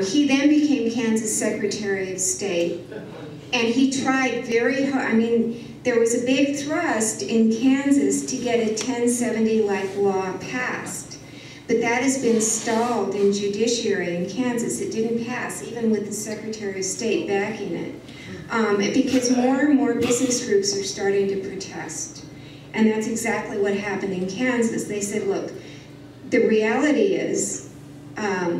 He then became Kansas Secretary of State, and he tried very hard. I mean, there was a big thrust in Kansas to get a 1070-like law passed, but that has been stalled in judiciary in Kansas. It didn't pass, even with the Secretary of State backing it, because more and more business groups are starting to protest. And that's exactly what happened in Kansas. They said, look, the reality is,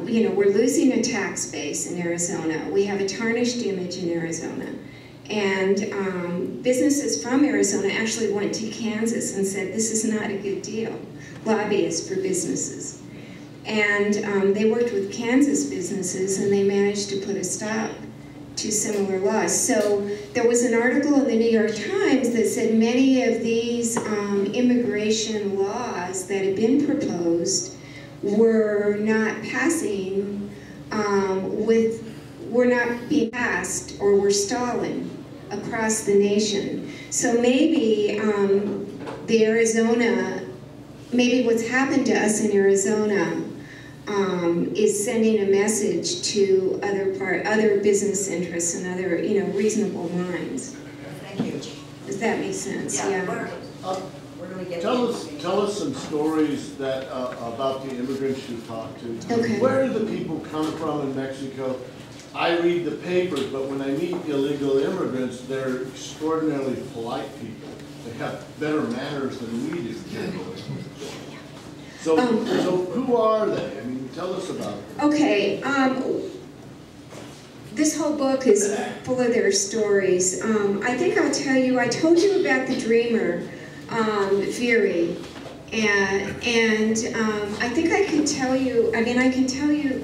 you know, we're losing a tax base in Arizona. We have a tarnished image in Arizona. And businesses from Arizona actually went to Kansas and said, this is not a good deal. Lobbyists for businesses. And they worked with Kansas businesses, and they managed to put a stop to similar laws. So there was an article in the New York Times that said many of these immigration laws that had been proposed were not passing, were not being passed, or were stalling across the nation. So maybe the Arizona, maybe what's happened to us in Arizona is sending a message to other business interests and other, you know, reasonable minds. Thank you. Does that make sense? Yeah. Where do we get Tell us some stories that about the immigrants you talked to. Okay. Where do the people come from in Mexico? I read the papers, but when I meet illegal immigrants, they're extraordinarily polite people. They have better manners than we do generally. So who are they? I mean, tell us about them. Okay. This whole book is full of their stories. I think I'll tell you, I told you about the dreamer, Viri, and I think I can tell you, I mean, I can tell you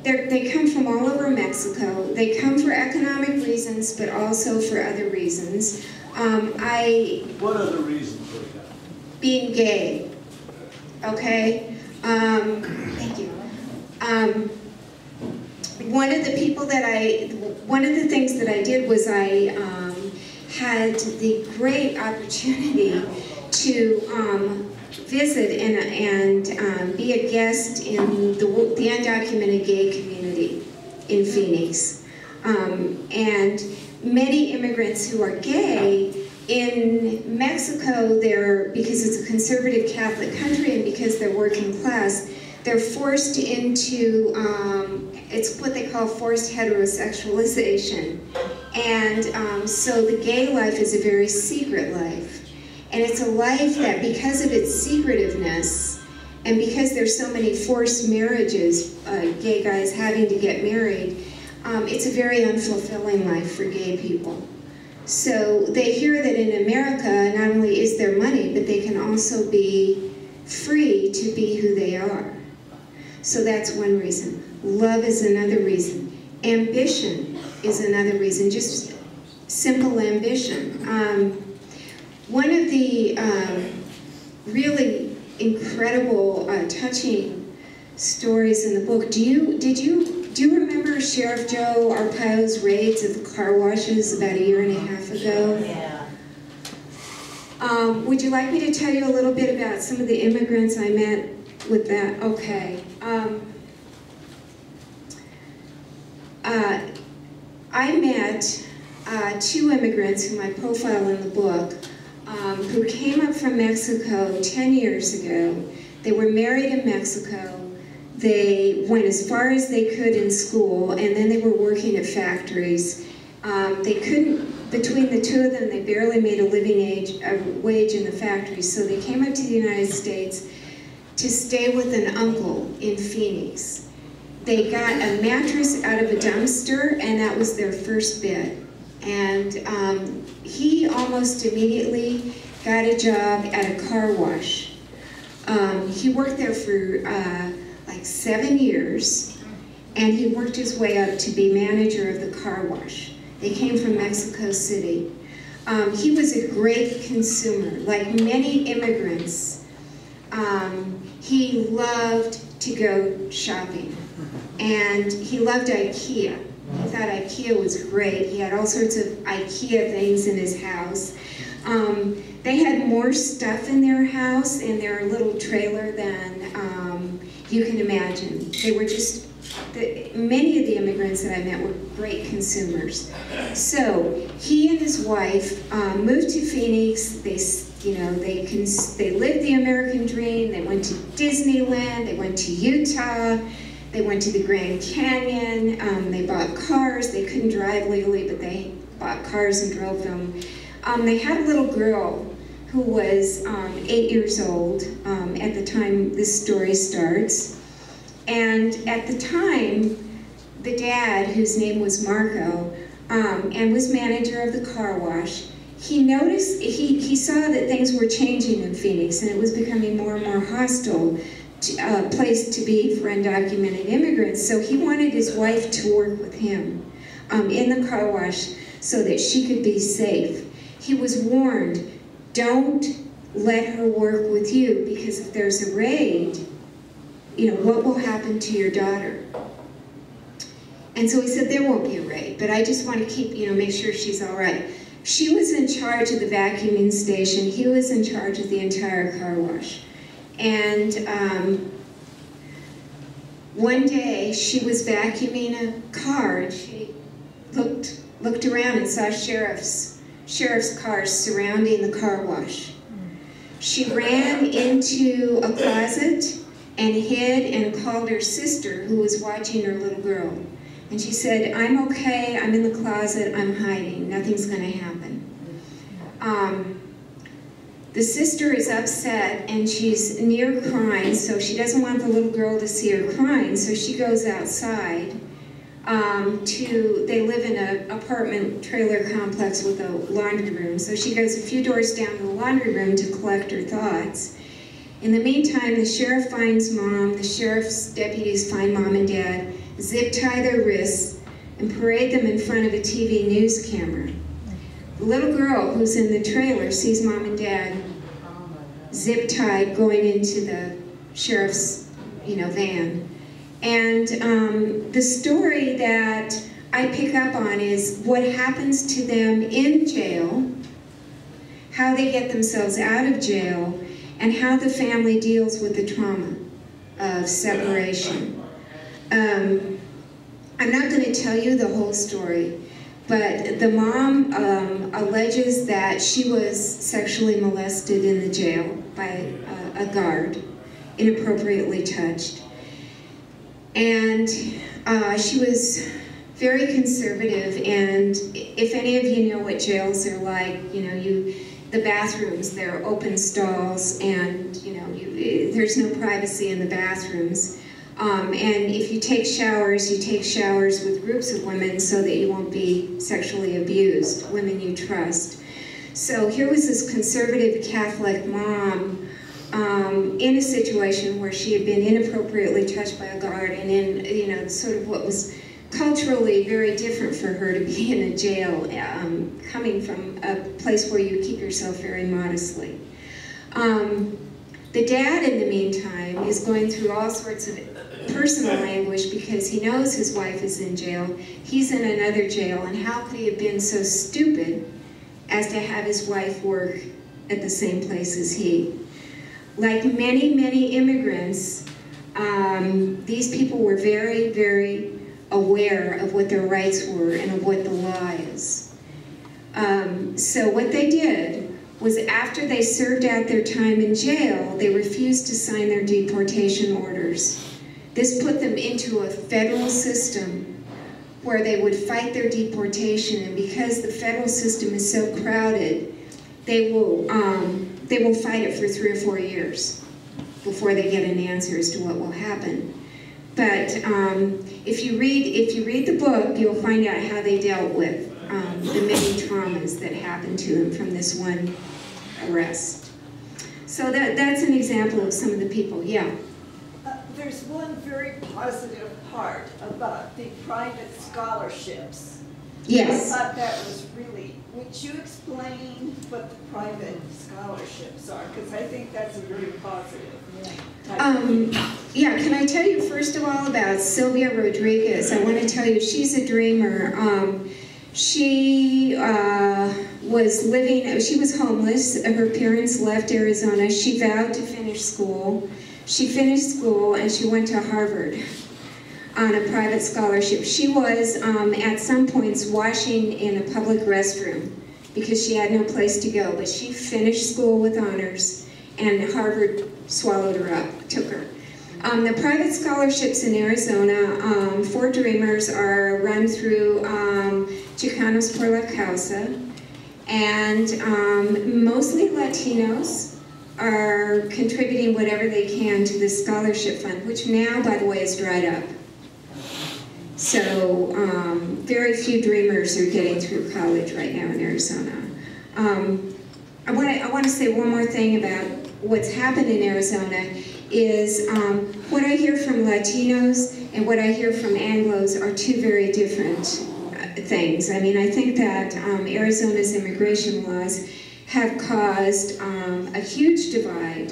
they come from all over Mexico. They come for economic reasons, but also for other reasons. What other reasons for that? Being gay, okay? Thank you. One of the things that I did was I had the great opportunity to visit and be a guest in the undocumented gay community in Phoenix. And many immigrants who are gay in Mexico, because it's a conservative Catholic country and because they're working class, they're forced into, it's what they call forced heterosexualization. And so the gay life is a very secret life. And it's a life that, because of its secretiveness, and because there's so many forced marriages, gay guys having to get married, it's a very unfulfilling life for gay people. So they hear that in America, not only is there money, but they can also be free to be who they are. So that's one reason. Love is another reason. Ambition is another reason, just simple ambition. One of the really incredible, touching stories in the book, do you remember Sheriff Joe Arpaio's raids of the car washes about a year and a half ago? Yeah. Would you like me to tell you a little bit about some of the immigrants I met with that? Okay. I met two immigrants whom I profile in the book, who came up from Mexico 10 years ago. They were married in Mexico. They went as far as they could in school, and then they were working at factories. They couldn't, between the two of them, they barely made a wage in the factories, so they came up to the United States to stay with an uncle in Phoenix. They got a mattress out of a dumpster, and that was their first bed. And he almost immediately got a job at a car wash. He worked there for like 7 years, and he worked his way up to be manager of the car wash. They came from Mexico City. He was a great consumer. Like many immigrants, he loved to go shopping, and he loved IKEA. He thought IKEA was great. He had all sorts of IKEA things in his house. They had more stuff in their house, in their little trailer, than you can imagine. They were just, many of the immigrants that I met were great consumers. So he and his wife moved to Phoenix. They lived the American dream. They went to Disneyland. They went to Utah. They went to the Grand Canyon. They bought cars. They couldn't drive legally, but they bought cars and drove them. They had a little girl who was 8 years old at the time this story starts. And at the time, the dad, whose name was Marco, and was manager of the car wash, he noticed, he saw that things were changing in Phoenix and it was becoming more and more hostile place to be for undocumented immigrants. So he wanted his wife to work with him in the car wash so that she could be safe. He was warned, don't let her work with you, because if there's a raid, what will happen to your daughter? And so he said, there won't be a raid, but I just want to keep, make sure she's all right. She was in charge of the vacuuming station. He was in charge of the entire car wash. And one day she was vacuuming a car and she looked around and saw sheriff's cars surrounding the car wash. She ran into a closet and hid and called her sister, who was watching her little girl. And she said, I'm okay, I'm in the closet, I'm hiding, nothing's gonna happen. The sister is upset and she's near crying, so she doesn't want the little girl to see her crying, so she goes outside they live in an apartment trailer complex with a laundry room, so she goes a few doors down to the laundry room to collect her thoughts. In the meantime, the sheriff finds mom, the sheriff's deputies find mom and dad, zip tie their wrists, and parade them in front of a TV news camera. The little girl who's in the trailer sees mom and dad zip tied going into the sheriff's van. And the story that I pick up on is what happens to them in jail, how they get themselves out of jail, and how the family deals with the trauma of separation. I'm not going to tell you the whole story, but the mom alleges that she was sexually molested in the jail by a guard, inappropriately touched. And she was very conservative, and if any of you know what jails are like, the bathrooms, they're open stalls, and there's no privacy in the bathrooms. And if you take showers with groups of women so that you won't be sexually abused, women you trust. So here was this conservative Catholic mom in a situation where she had been inappropriately touched by a guard, and in sort of what was culturally very different for her to be in a jail, coming from a place where you keep yourself very modestly. The dad, in the meantime, is going through all sorts of personal anguish because he knows his wife is in jail. He's in another jail, and how could he have been so stupid as to have his wife work at the same place as he? Like many, many immigrants, these people were very, very aware of what their rights were and of what the law is. So what they did was, after they served out their time in jail, they refused to sign their deportation orders. This put them into a federal system where they would fight their deportation, and because the federal system is so crowded, they will fight it for 3 or 4 years before they get an answer as to what will happen. But if you read the book, you'll find out how they dealt with the many traumas that happened to them from this one arrest. So that's an example of some of the people. Yeah. There's one very positive part about the private scholarships. Yes. I thought that was really, would you explain what the private scholarships are? Because I think that's a very positive yeah, can I tell you first of all about Sylvia Rodriguez? I want to tell you, she's a dreamer. She was homeless. Her parents left Arizona. She vowed to finish school. She finished school and she went to Harvard on a private scholarship. She was at some points washing in a public restroom because she had no place to go, but she finished school with honors and Harvard swallowed her up, took her. The private scholarships in Arizona for Dreamers are run through Chicanos por la Causa, and mostly Latinos are contributing whatever they can to the scholarship fund, which now, by the way, is dried up. So very few Dreamers are getting through college right now in Arizona. I want to say one more thing about what's happened in Arizona is what I hear from Latinos and what I hear from Anglos are two very different things. I mean, I think that Arizona's immigration laws have caused a huge divide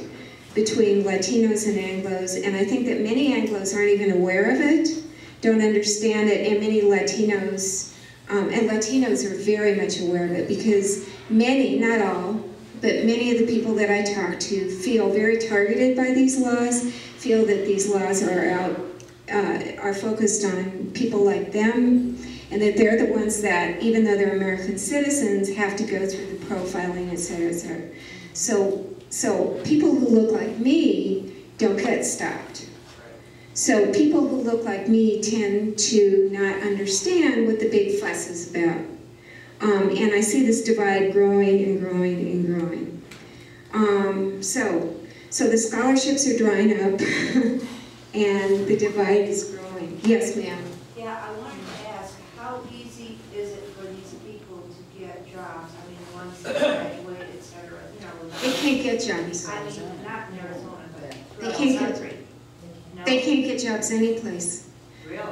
between Latinos and Anglos, and I think that many Anglos aren't even aware of it, don't understand it, and many Latinos, and Latinos are very much aware of it because many, not all, but many of the people that I talk to feel very targeted by these laws, feel that these laws are focused on people like them, and that they're the ones that, even though they're American citizens, have to go through the profiling, et cetera, et cetera. So people who look like me don't get stopped. So people who look like me tend to not understand what the big fuss is about. And I see this divide growing and growing and growing. So the scholarships are drying up and the divide is growing. Yes, ma'am. Yeah, I wanted to ask, how easy is it for these people to get jobs? I mean, the ones that graduate, et cetera, you know. They can't get jobs. I mean, not in Arizona, but They throughout can't the get, country. No? they can't get jobs anyplace. Really?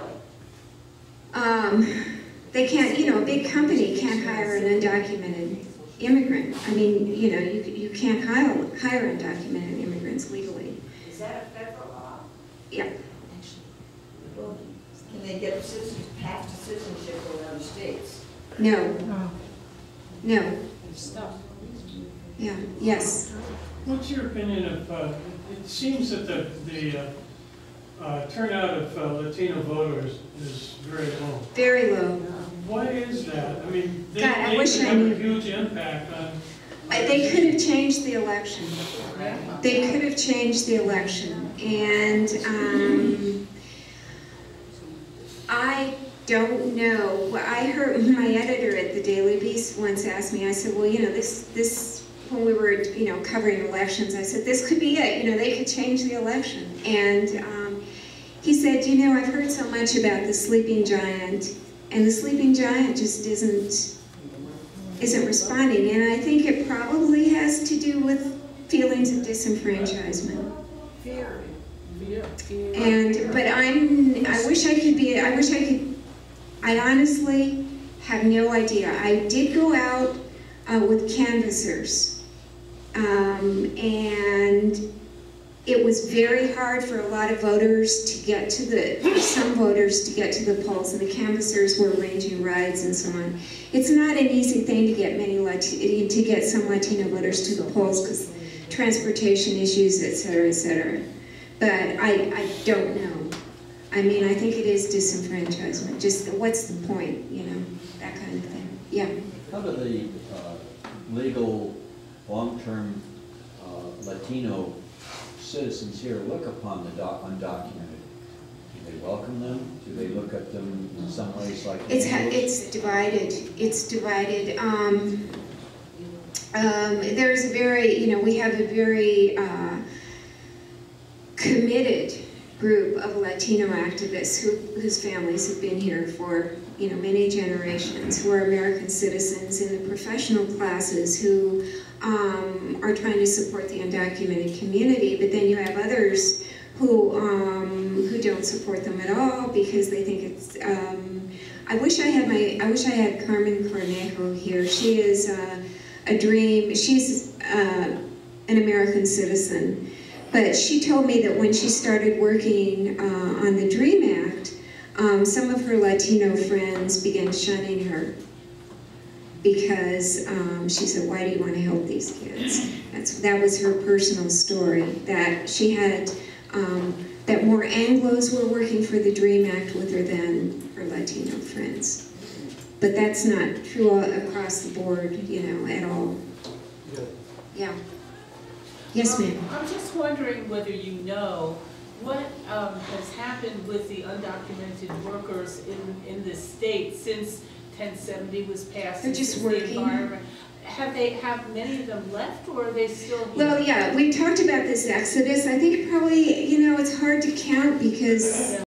They can't, you know, a big company can't hire an undocumented immigrant. I mean, you know, you can't hire undocumented immigrants legally. Is that a federal law? Yeah. Well, can they get path to citizenship in other states? No. No. Yeah. Yes. What's your opinion of, it seems that the turnout of Latino voters is very low. Very low. Why is that? I mean, they God, I could wish I have knew. a huge impact on... They could have changed the election. They could have changed the election. And I don't know. Well, I heard my editor at the Daily Beast once asked me, I said, well, you know, this when we were, you know, covering elections, I said, this could be it. You know, they could change the election. And he said, you know, I've heard so much about the sleeping giant, and the sleeping giant just isn't responding. And I think it probably has to do with feelings of disenfranchisement. Fear. But I wish I could, I honestly have no idea. I did go out with canvassers, and it was very hard for a lot of voters to get to for some voters to get to the polls, and the canvassers were arranging rides and so on. It's not an easy thing to get some Latino voters to the polls because transportation issues, et cetera, et cetera. But I don't know. I mean, I think it is disenfranchisement. Just what's the point, you know, that kind of thing. Yeah. How do the legal, long-term Latino citizens here look upon the undocumented? Do they welcome them? Do they look at them in some ways like It's divided. It's divided. There's a very, you know, we have a very committed group of Latino activists whose families have been here for, you know, many generations, who are American citizens in the professional classes who are trying to support the undocumented community. But then you have others who don't support them at all because they think it's. I wish I had Carmen Cornejo here. She is a dream. She's an American citizen. But she told me that when she started working on the DREAM Act, some of her Latino friends began shunning her because she said, why do you want to help these kids? That was her personal story, that she had that more Anglos were working for the DREAM Act with her than her Latino friends. But that's not true all across the board, you know, at all. Yeah. Yes, ma'am. I'm just wondering whether you know what has happened with the undocumented workers in this state since 1070 was passed. They're just since the working. environment. Have many of them left, or are they still here? Well, yeah, we talked about this exodus. I think probably, you know, it's hard to count because